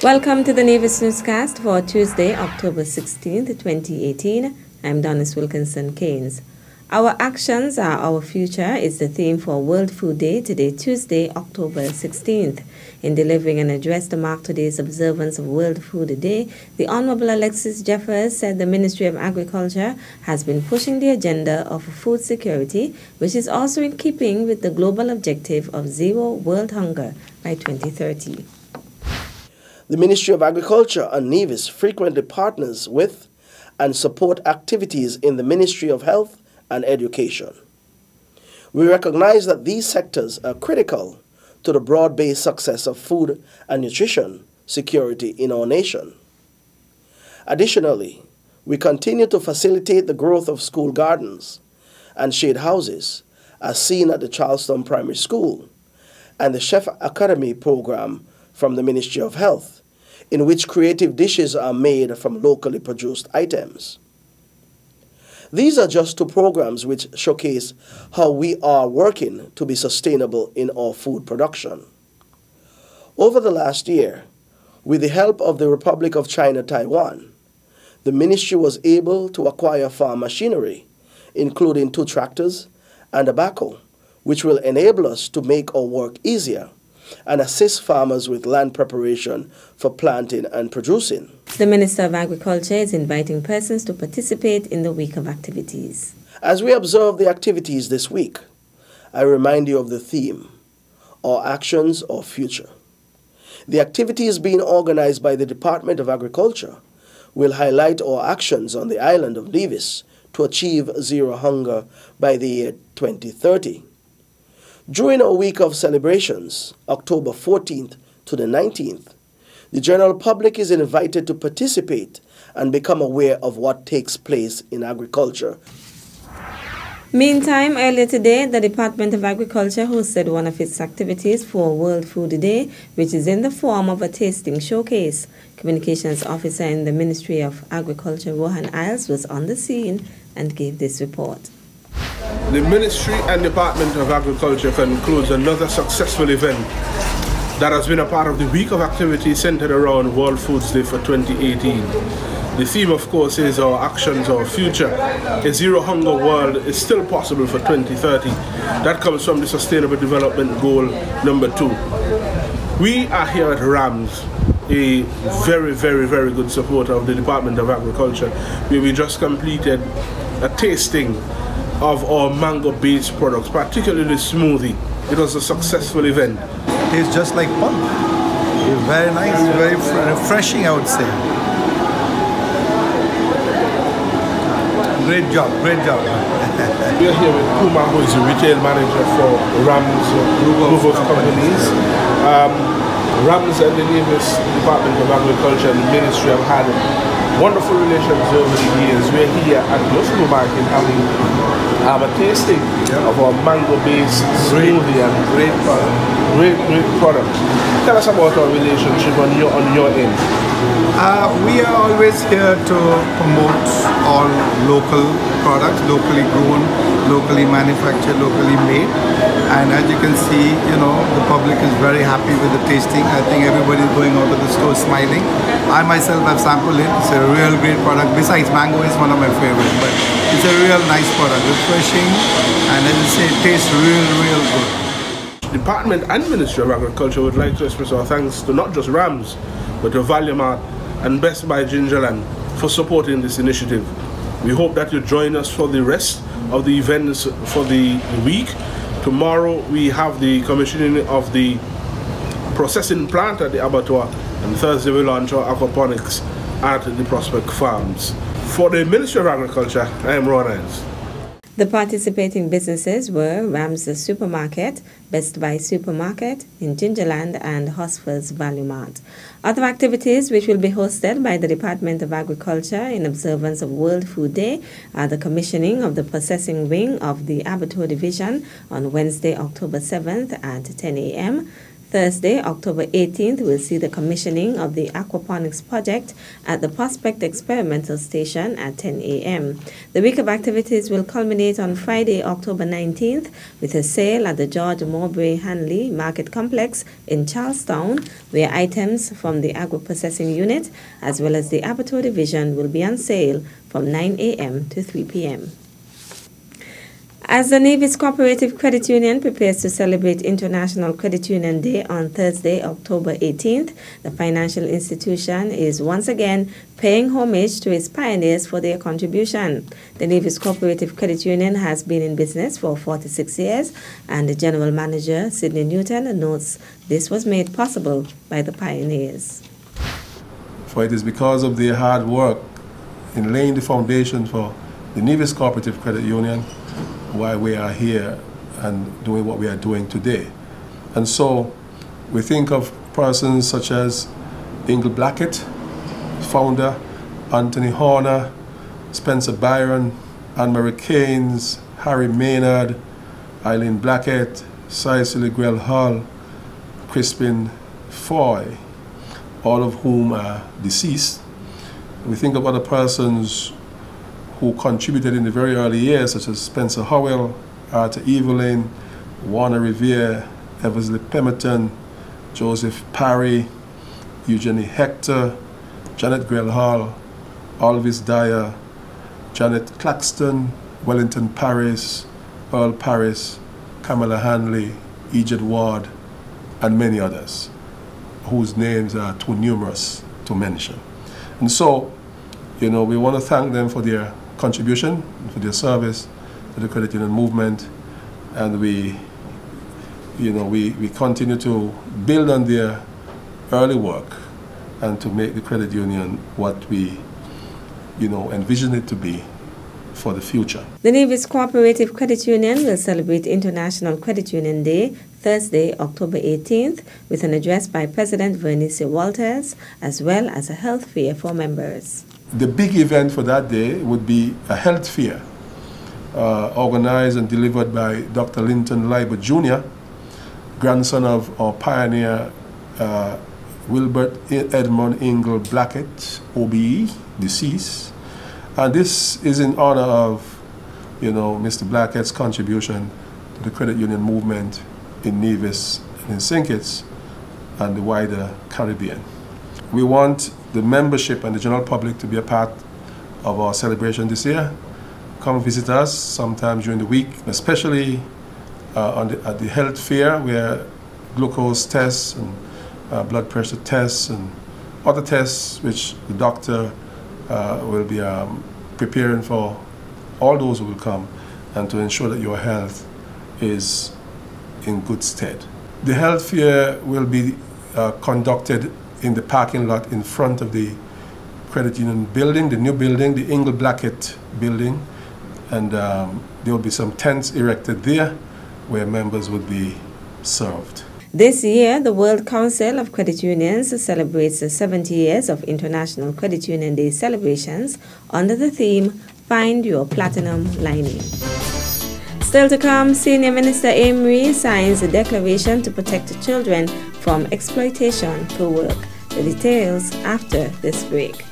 Welcome to the Nevis Newscast for Tuesday, October 16th, 2018. I'm Donis Wilkinson Keynes. Our actions are our future is the theme for World Food Day today, Tuesday, October 16th. In delivering an address to mark today's observance of World Food Day, the Honorable Alexis Jeffers said the Ministry of Agriculture has been pushing the agenda of food security, which is also in keeping with the global objective of zero world hunger by 2030. The Ministry of Agriculture and Nevis frequently partners with and support activities in the Ministry of Health and Education. We recognize that these sectors are critical to the broad-based success of food and nutrition security in our nation. Additionally, we continue to facilitate the growth of school gardens and shade houses, as seen at the Charlestown Primary School and the Chef Academy program from the Ministry of Health, in which creative dishes are made from locally produced items. These are just two programs which showcase how we are working to be sustainable in our food production. Over the last year, with the help of the Republic of China Taiwan, the ministry was able to acquire farm machinery, including 2 tractors and a backhoe, which will enable us to make our work easier and assist farmers with land preparation for planting and producing. The Minister of Agriculture is inviting persons to participate in the week of activities. As we observe the activities this week, I remind you of the theme, Our Actions, Our Future. The activities being organized by the Department of Agriculture will highlight our actions on the island of Nevis to achieve zero hunger by the year 2030. During our week of celebrations, October 14th to the 19th, the general public is invited to participate and become aware of what takes place in agriculture. Meantime, earlier today, the Department of Agriculture hosted one of its activities for World Food Day, which is in the form of a tasting showcase. Communications Officer in the Ministry of Agriculture, Rohan Isles, was on the scene and gave this report. The Ministry and Department of Agriculture concludes another successful event that has been a part of the week of activity centered around World Foods Day for 2018. The theme, of course, is Our Actions, Our Future. A zero hunger world is still possible for 2030. That comes from the Sustainable Development Goal number 2. We are here at RAMS, a very, very, very good supporter of the Department of Agriculture, where we just completed a tasting of our mango-based products, particularly the smoothie. It was a successful event. It tastes just like pulp. It's very nice, very refreshing, I would say. Great job, great job. We are here with Kumar, who is the retail manager for RAMS group of companies. RAMS and the Nevis Department of Agriculture and the Ministry have had wonderful relations over the years. We're here at the supermarket having a tasting of our mango-based smoothie and great product. Tell us about our relationship on your end. We are always here to promote all local products, locally grown, locally manufactured, locally made. And as you can see, the public is very happy with the tasting. I think everybody is going out of the store smiling. I myself have sampled it. It's a real great product. Besides, mango is one of my favorites, but it's a real nice product, refreshing, and as I say, it tastes real good. Department and Ministry of Agriculture would like to express our thanks to not just RAMS, but to Value Mart and Best Buy Gingerland for supporting this initiative. We hope that you join us for the rest of the events for the week. Tomorrow we have the commissioning of the processing plant at the abattoir, and Thursday we launch our aquaponics at the Prospect Farms. For the Ministry of Agriculture, I am Ron Isles. The participating businesses were RAMS Supermarket, Best Buy Supermarket in Gingerland, and Hosford's Value Mart. Other activities which will be hosted by the Department of Agriculture in observance of World Food Day are the commissioning of the processing wing of the Abattoir Division on Wednesday, October 7th at 10 a.m., Thursday, October 18th, will see the commissioning of the aquaponics project at the Prospect Experimental Station at 10 a.m. The week of activities will culminate on Friday, October 19th, with a sale at the George Mowbray Hanley Market Complex in Charlestown, where items from the agro-processing unit as well as the abattoir division will be on sale from 9 a.m. to 3 p.m. As the Nevis Cooperative Credit Union prepares to celebrate International Credit Union Day on Thursday, October 18th, the financial institution is once again paying homage to its pioneers for their contribution. The Nevis Cooperative Credit Union has been in business for 46 years, and the General Manager, Sidney Newton, notes this was made possible by the pioneers. For it is because of their hard work in laying the foundation for the Nevis Cooperative Credit Union why we are here and doing what we are doing today. And so we think of persons such as Ingle Blackett, founder, Anthony Horner, Spencer Byron, Anne-Marie Keynes, Harry Maynard, Eileen Blackett, Cicely Grell Hall, Crispin Foy, all of whom are deceased. We think of other persons who contributed in the very early years, such as Spencer Howell, Arthur Evelyn, Warner Revere, Eversley Pemberton, Joseph Parry, Eugenie Hector, Janet Grell Hall, Alvis Dyer, Janet Claxton, Wellington Paris, Earl Paris, Kamala Hanley, Egypt Ward, and many others, whose names are too numerous to mention. And so, we want to thank them for their contribution, for their service to the credit union movement, and we continue to build on their early work and to make the credit union what we envision it to be for the future. The Nevis Cooperative Credit Union will celebrate International Credit Union Day Thursday, October 18th, with an address by President Vernice Walters, as well as a health fair for members. The big event for that day would be a health fair organized and delivered by Dr. Linton Leiber Jr., grandson of our pioneer Wilbert Edmund Ingle Blackett, OBE, deceased. And this is in honor of, Mr. Blackett's contribution to the credit union movement in Nevis and in St. Kitts and the wider Caribbean. We want the membership and the general public to be a part of our celebration this year. Come visit us sometime during the week, especially at the health fair, where glucose tests and blood pressure tests and other tests which the doctor will be preparing for all those who will come, and to ensure that your health is in good stead. The health fair will be conducted in the parking lot in front of the credit union building, the new building, the Ingle Blackett building, and there will be some tents erected there where members would be served. This year, the World Council of Credit Unions celebrates the 70 years of International Credit Union Day celebrations under the theme, Find Your Platinum Lining. Still to come, Senior Minister Amory signs a declaration to protect children from exploitation through work. The details after this break.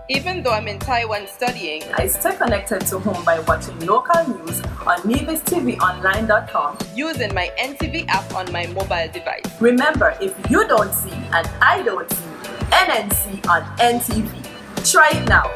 Even though I'm in Taiwan studying, I stay connected to home by watching local news on NevisTVOnline.com using my NTV app on my mobile device. Remember, if you don't see and I don't see, NNC on NTV. Try it now.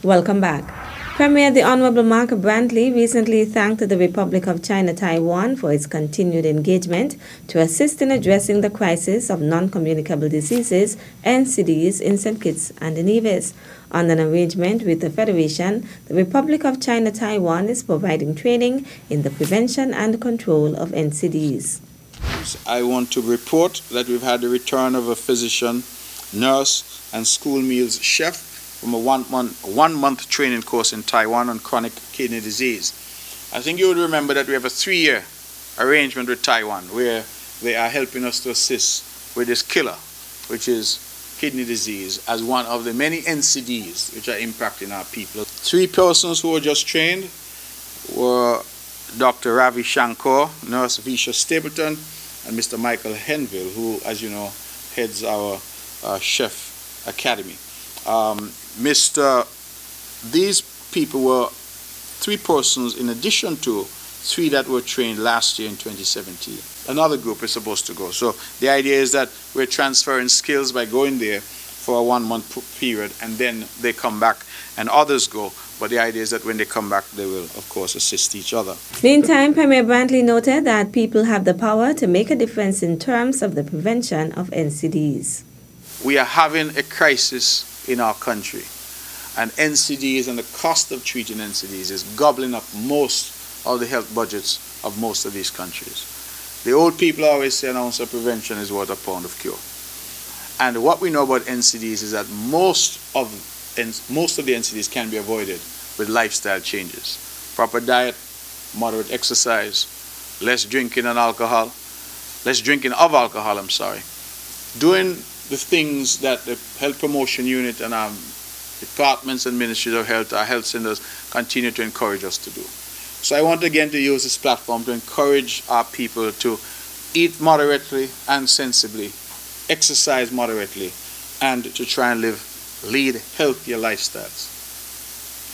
Welcome back. Premier the Honorable Mark Brantley recently thanked the Republic of China Taiwan for its continued engagement to assist in addressing the crisis of non-communicable diseases, NCDs, in St. Kitts and Nevis. On an arrangement with the Federation, the Republic of China Taiwan is providing training in the prevention and control of NCDs. I want to report that we've had the return of a physician, nurse, and school meals chef from a one-month training course in Taiwan on chronic kidney disease. I think you would remember that we have a 3-year arrangement with Taiwan where they are helping us to assist with this killer, which is kidney disease, as one of the many NCDs which are impacting our people. 3 persons who were just trained were Dr. Ravi Shankar, Nurse Visha Stapleton, and Mr. Michael Henville, who, as you know, heads our Chef Academy. These people were 3 persons in addition to 3 that were trained last year in 2017. Another group is supposed to go. So the idea is that we're transferring skills by going there for a 1-month period, and then they come back and others go. But the idea is that when they come back, they will, of course, assist each other. Meantime, Premier Brantley noted that people have the power to make a difference in terms of the prevention of NCDs. We are having a crisis in our country, and NCDs and the cost of treating NCDs is gobbling up most of the health budgets of most of these countries. The old people always say an ounce of prevention is worth a pound of cure. And what we know about NCDs is that most of the NCDs can be avoided with lifestyle changes. Proper diet, moderate exercise, less drinking of alcohol, doing the things that the Health Promotion Unit and our departments and ministries of health, our health centers, continue to encourage us to do. So I want again to use this platform to encourage our people to eat moderately and sensibly, exercise moderately, and to try and lead healthier lifestyles.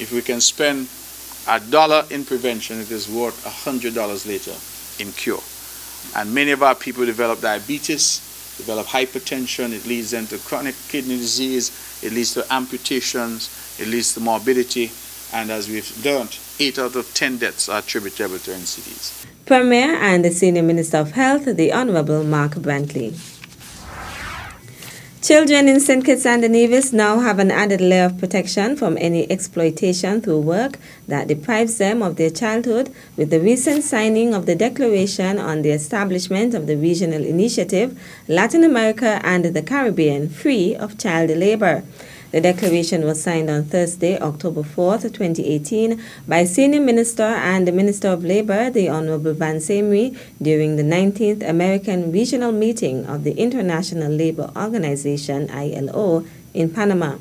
If we can spend $1 in prevention, it is worth $100 later in cure. And many of our people develop diabetes, develop hypertension, it leads them to chronic kidney disease, it leads to amputations, it leads to morbidity, and as we've learned, 8 out of 10 deaths are attributable to NCDs. Premier and the Senior Minister of Health, the Honorable Mark Brantley. Children in St. Kitts and Nevis now have an added layer of protection from any exploitation through work that deprives them of their childhood with the recent signing of the Declaration on the Establishment of the Regional Initiative, Latin America and the Caribbean, Free of Child Labor. The declaration was signed on Thursday, October 4th, 2018, by Senior Minister and the Minister of Labor, the Honorable Van Semri, during the 19th American Regional Meeting of the International Labour Organization, ILO, in Panama.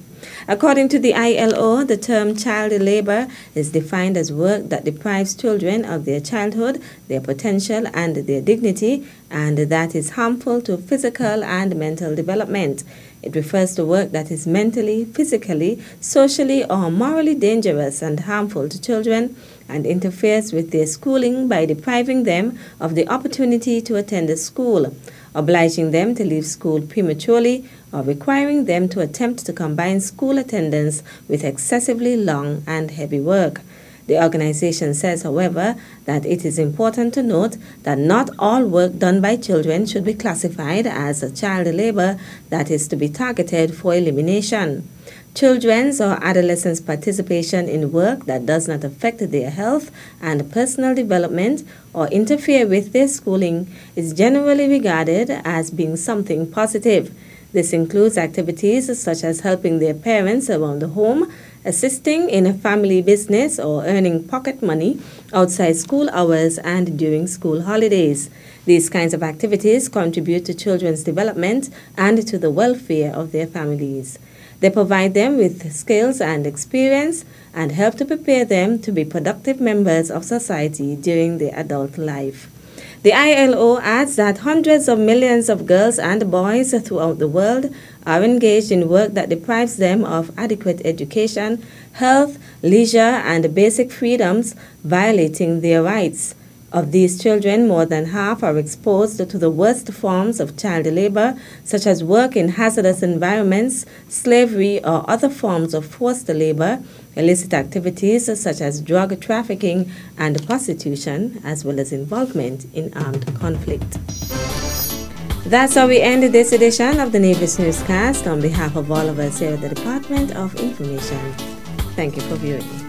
According to the ILO, the term child labor is defined as work that deprives children of their childhood, their potential, and their dignity, and that is harmful to physical and mental development. It refers to work that is mentally, physically, socially, or morally dangerous and harmful to children and interferes with their schooling by depriving them of the opportunity to attend a school, obliging them to leave school prematurely, or requiring them to attempt to combine school attendance with excessively long and heavy work. The organization says, however, that it is important to note that not all work done by children should be classified as a child labor that is to be targeted for elimination. Children's or adolescents' participation in work that does not affect their health and personal development or interfere with their schooling is generally regarded as being something positive. This includes activities such as helping their parents around the home, assisting in a family business, or earning pocket money outside school hours and during school holidays. These kinds of activities contribute to children's development and to the welfare of their families. They provide them with skills and experience and help to prepare them to be productive members of society during their adult life. The ILO adds that hundreds of millions of girls and boys throughout the world are engaged in work that deprives them of adequate education, health, leisure, and basic freedoms, violating their rights. Of these children, more than half are exposed to the worst forms of child labor, such as work in hazardous environments, slavery, or other forms of forced labor, illicit activities such as drug trafficking and prostitution, as well as involvement in armed conflict. That's how we end this edition of the Nevis Newscast. On behalf of all of us here at the Department of Information, thank you for viewing.